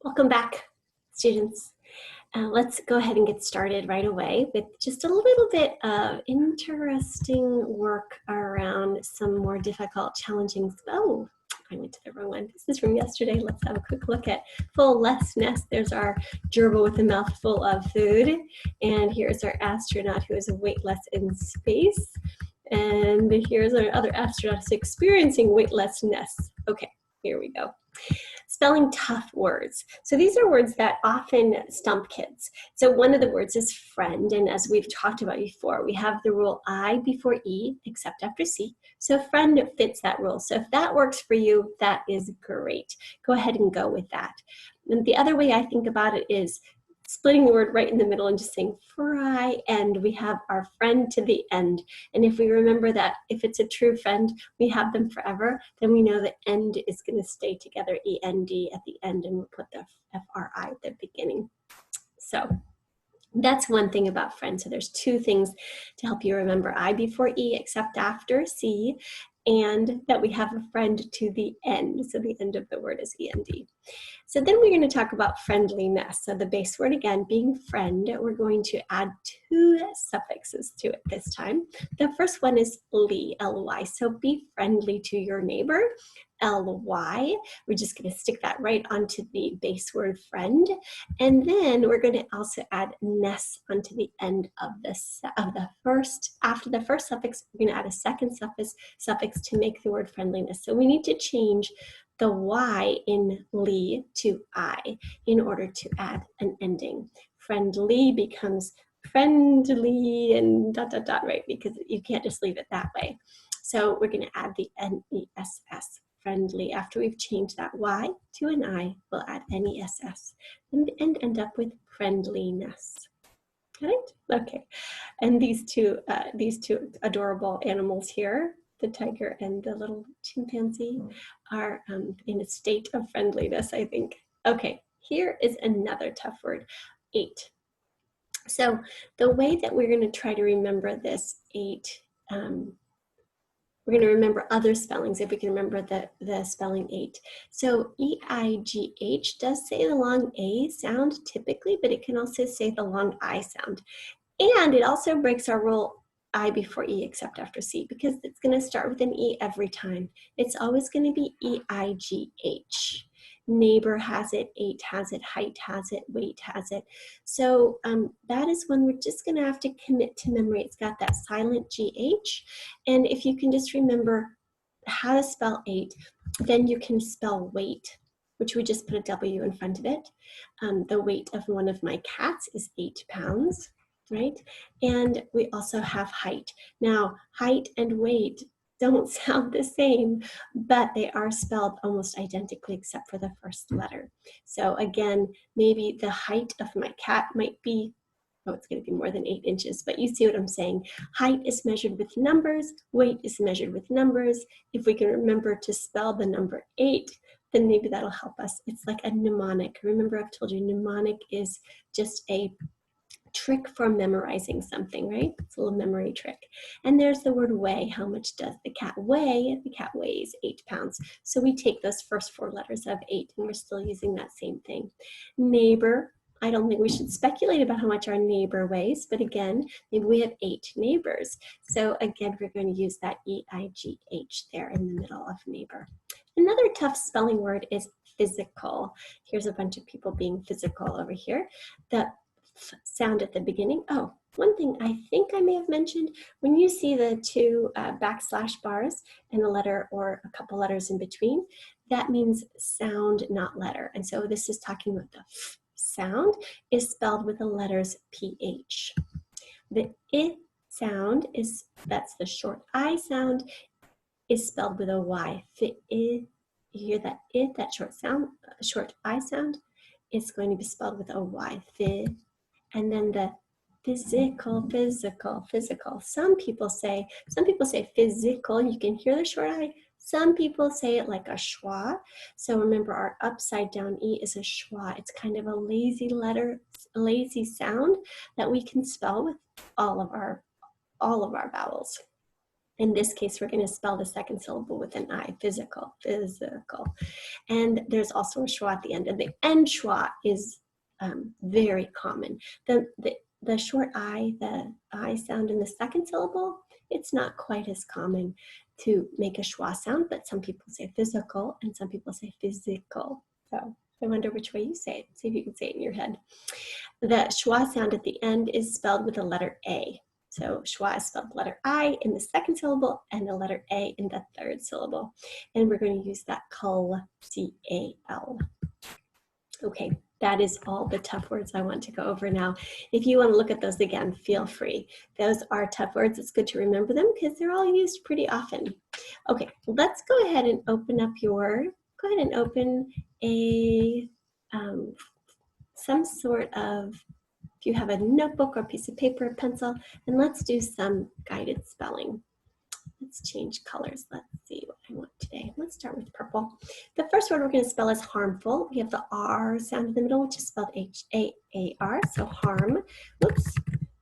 Welcome back, students. Let's go ahead and get started right away with just a little bit of interesting work around some more difficult, challenging. Oh, I went to the wrong one. This is from yesterday. Let's have a quick look at full-lessness. There's our gerbil with a mouthful of food. And here's our astronaut who is weightless in space. And here's our other astronauts experiencing weightlessness. Okay, here we go. Spelling tough words. So these are words that often stump kids. So one of the words is friend, and as we've talked about before, we have the rule I before E, except after C. So friend fits that rule. So if that works for you, that is great. Go ahead and go with that. And the other way I think about it is splitting the word right in the middle and just saying fry, and we have our friend to the end. And if we remember that if it's a true friend, we have them forever, then we know the end is going to stay together, E-N-D at the end, and we'll put the F-R-I at the beginning. So that's one thing about friend. So there's two things to help you remember: I before E, except after C, and that we have a friend to the end. So the end of the word is E-N-D. So then we're going to talk about friendliness. So the base word, again, being friend, we're going to add two suffixes to it this time. The first one is ly, L-Y. So be friendly to your neighbor, L-Y. We're just going to stick that right onto the base word friend. And then we're going to also add ness onto the end of the first. After the first suffix, we're going to add a second suffix to make the word friendliness. So we need to change the Y in ly to I in order to add an ending. Friendly becomes friendly and ... right? Because you can't just leave it that way. So we're going to add the N-E-S-S, friendly. After we've changed that Y to an I, we'll add N-E-S-S and end up with friendliness. Got it? Okay. And these two adorable animals here, the tiger and the little chimpanzee, are in a state of friendliness, I think. Okay, here is another tough word, 8. So the way that we're going to try to remember this 8, we're going to remember other spellings if we can remember the spelling 8. So E-I-G-H does say the long A sound typically, but it can also say the long I sound. And it also breaks our rule I before E except after C, because it's going to start with an E every time. It's always going to be E-I-G-H. Neighbor has it, 8 has it, height has it, weight has it. So that is when we're just going to have to commit to memory. It's got that silent G-H. And if you can just remember how to spell 8, then you can spell weight, which we just put a W in front of it. The weight of one of my cats is 8 pounds. Right? And we also have height. Now, height and weight don't sound the same, but they are spelled almost identically except for the first letter. So again, maybe the height of my cat might be, oh, it's going to be more than 8 inches, but you see what I'm saying. Height is measured with numbers, weight is measured with numbers. If we can remember to spell the number 8, then maybe that'll help us. It's like a mnemonic. Remember, I've told you mnemonic is just a trick for memorizing something, right? It's a little memory trick. And there's the word weigh. How much does the cat weigh? The cat weighs 8 pounds. So we take those first 4 letters of 8 and we're still using that same thing. Neighbor. I don't think we should speculate about how much our neighbor weighs, but again, maybe we have 8 neighbors. So again, we're going to use that E-I-G-H there in the middle of neighbor. Another tough spelling word is physical. Here's a bunch of people being physical over here. The sound at the beginning. Oh, one thing I think I may have mentioned, when you see the 2 backslash bars and a letter or a couple letters in between, that means sound, not letter. And so this is talking about the F sound is spelled with the letters PH. The I sound is, that's the short I sound, is spelled with a Y. The I, you hear that I, that short I sound, is going to be spelled with a Y. The, and then the physical. Some people say physical. You can hear the short I. Some people say it like a schwa. So remember, our upside down E is a schwa. It's kind of a lazy letter, a lazy sound that we can spell with all of our vowels. In this case, we're going to spell the second syllable with an I, physical, physical. And there's also a schwa at the end, and the end schwa is very common. The short I, the I sound in the second syllable, it's not quite as common to make a schwa sound, but some people say physical and some people say physical. So I wonder which way you say it. See if you can say it in your head. The schwa sound at the end is spelled with the letter A. So schwa is spelled letter I in the second syllable and the letter A in the third syllable. And we're going to use that cul, C-A-L. Okay, that is all the tough words I want to go over now. If you want to look at those again, feel free. Those are tough words. It's good to remember them because they're all used pretty often. Okay, let's go ahead and open up a, some sort of, if you have a notebook or piece of paper or pencil, and let's do some guided spelling. Let's change colors. Let's see what I want today. Let's start with purple. The first word we're going to spell is harmful. We have the R sound in the middle, which is spelled H-A-A-R, so harm. Whoops,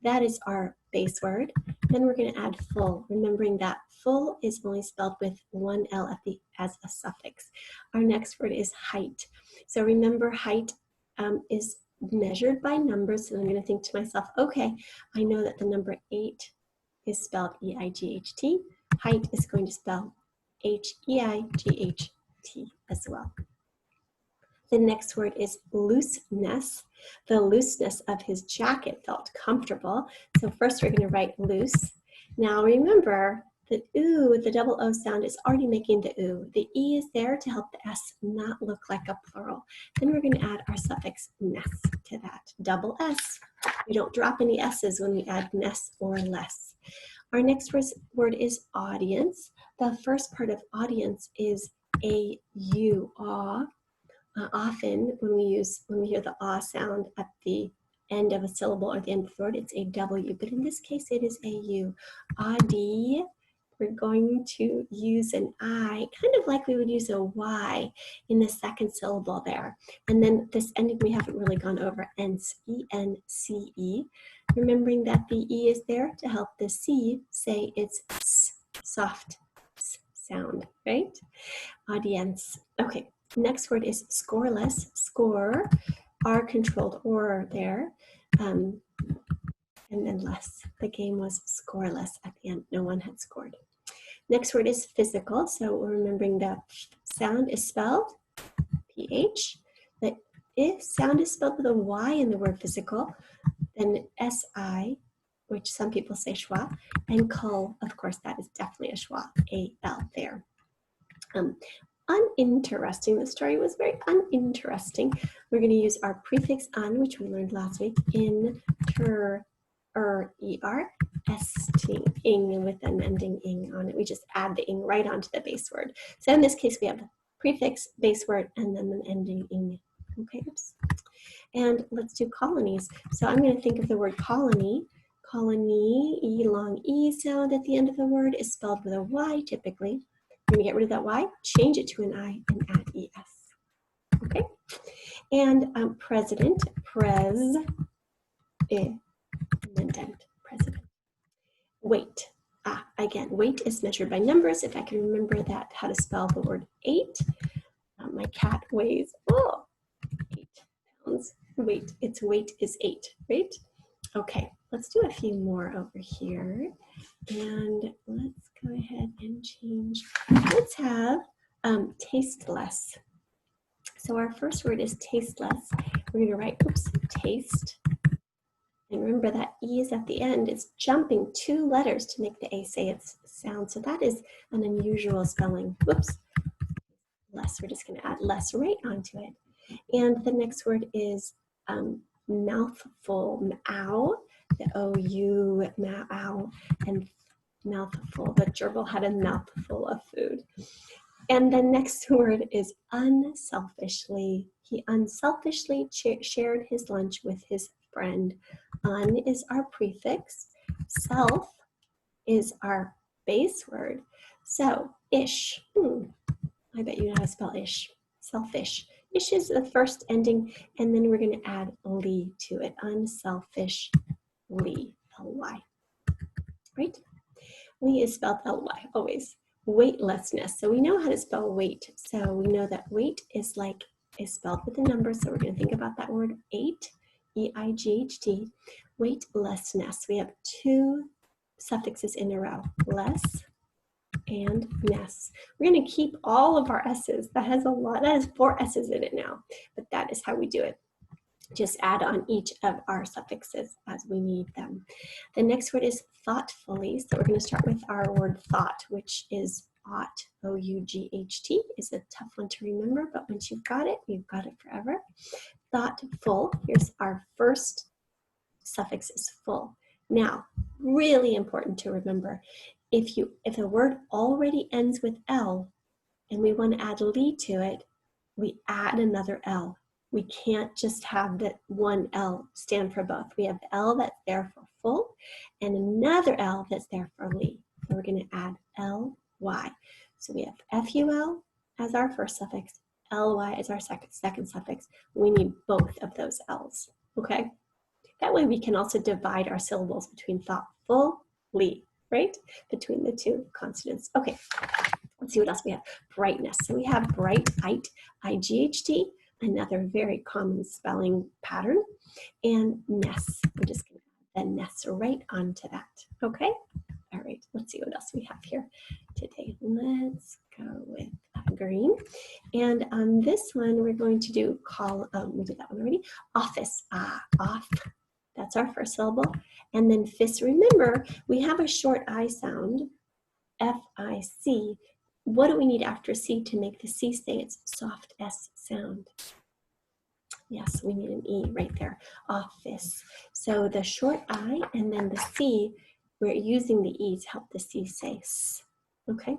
that is our base word. Then we're going to add full, remembering that full is only spelled with one L at the as a suffix. Our next word is height. So remember, height is measured by numbers. So I'm going to think to myself, okay, I know that the number 8 is spelled E-I-G-H-T. Height is going to spell H-E-I-G-H-T as well. The next word is looseness. The looseness of his jacket felt comfortable. So first we're going to write loose. Now remember, the ooh, the double O sound is already making the ooh. The E is there to help the S not look like a plural. Then we're going to add our suffix ness to that. Double S. We don't drop any S's when we add ness or less. Our next word is audience. The first part of audience is A-U, awe. Often when we hear the ah sound at the end of a syllable or the end of the word, it's a W, but in this case it is a U. Audi, we're going to use an I, kind of like we would use a Y in the second syllable there. And then this ending we haven't really gone over, ence, E-N-C-E. Remembering that the E is there to help the C say its S, soft S sound, right? Audience. Okay. Next word is scoreless. Score, R controlled or there, and then less. The game was scoreless at the end. No one had scored. Next word is physical. So we're remembering the sound is spelled PH. The I sound is spelled with a Y in the word physical. Then SI, which some people say schwa, and cul, of course, that is definitely a schwa, A-L there. Uninteresting. The story was very uninteresting. We're going to use our prefix un, which we learned last week, in, ter, er, esting, ing, with an ending ing on it. We just add the ing right onto the base word. So in this case, we have the prefix, base word, and then an ending ing. Okay, oops. And let's do colonies. So I'm going to think of the word colony. Colony, E, long E sound at the end of the word is spelled with a Y typically. We're going to get rid of that Y, change it to an I, and add ES. Okay? And president, president. Weight. Again, weight is measured by numbers. If I can remember that, how to spell the word 8. My cat weighs 8 pounds. Its weight is 8, right? Okay, let's do a few more over here. And let's go ahead and change. Let's have tasteless. So our first word is tasteless. We're going to write, taste. And remember that E is at the end. It's jumping 2 letters to make the A say its sound. So that is an unusual spelling. Whoops. Less. We're just going to add less right onto it. And the next word is mouthful, meow, the O-U, meow, and mouthful. The gerbil had a mouthful of food. And the next word is unselfishly. He unselfishly shared his lunch with his friend. Un is our prefix. Self is our base word. So, ish. I bet you know how to spell ish. Selfish. Ish is the first ending, and then we're going to add ly to it. Unselfishly, L-Y. Right? Lee is spelled L-Y, always. Weightlessness. So we know how to spell weight. So we know that weight is spelled with a number. So we're going to think about that word 8, E-I-G-H-T. Weightlessness. We have two suffixes in a row, less and ness. We're going to keep all of our S's. That has 4 S's in it now, but that is how we do it. Just add on each of our suffixes as we need them. The next word is thoughtfully. So we're going to start with our word thought, which is ought, O-U-G-H-T. Is a tough one to remember, but once you've got it forever. Thoughtful. Here's our first suffix is full. Now, really important to remember, if a word already ends with L and we want to add ly to it, we add another L. We can't just have that one L stand for both. We have the L that's there for full and another L that's there for ly. So we're going to add L-Y. So we have F-U-L as our first suffix, L-Y as our second suffix. We need both of those L's, okay? That way we can also divide our syllables between thoughtful, ly, right? Between the two consonants. Okay, let's see what else we have. Brightness. So we have bright, I-G-H-T, another very common spelling pattern. And ness. We're just going to add the ness right onto that. Okay? All right, let's see what else we have here today. Let's go with green. And on this one, we're going to do we did that one already. Office. Off. That's our first syllable. And then fist. Remember, we have a short I sound, F-I-C. What do we need after C to make the C say its soft S sound? Yes, we need an E right there, office. So the short I and then the C, we're using the E to help the C say S, okay?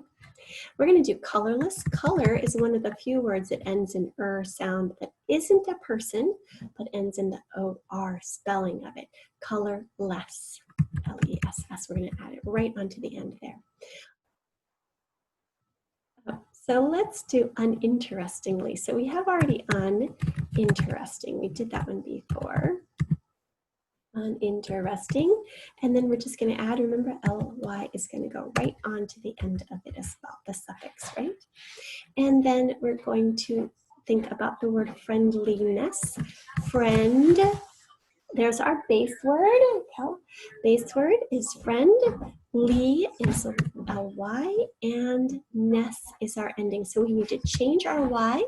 We're gonna do colorless. Color is one of the few words that ends in sound that isn't a person, but ends in the O-R spelling of it. Colorless, L-E-S-S. We're gonna add it right onto the end there. So let's do uninterestingly. So we have already uninteresting. We did that one before. Uninteresting. And then we're just going to add, remember, L-Y is going to go right onto the end of it as well, the suffix, right? And then we're going to think about the word friendliness. Friend. There's our base word. Okay. Base word is friend. Ly is a Y, and ness is our ending. So we need to change our Y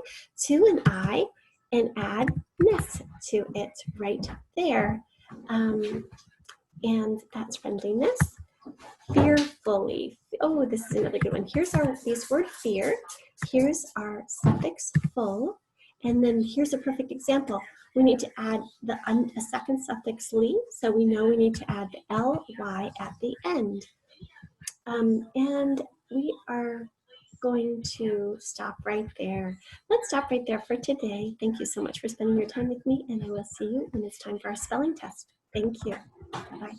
to an I and add ness to it right there. And that's friendliness. Fearfully. Oh, this is another good one. Here's our base word fear. Here's our suffix full. And then here's a perfect example. We need to add a second suffix ly, so we know we need to add the L-Y at the end. And we are going to stop right there. Let's stop right there for today. Thank you so much for spending your time with me, and I will see you when it's time for our spelling test. Thank you. Bye-bye.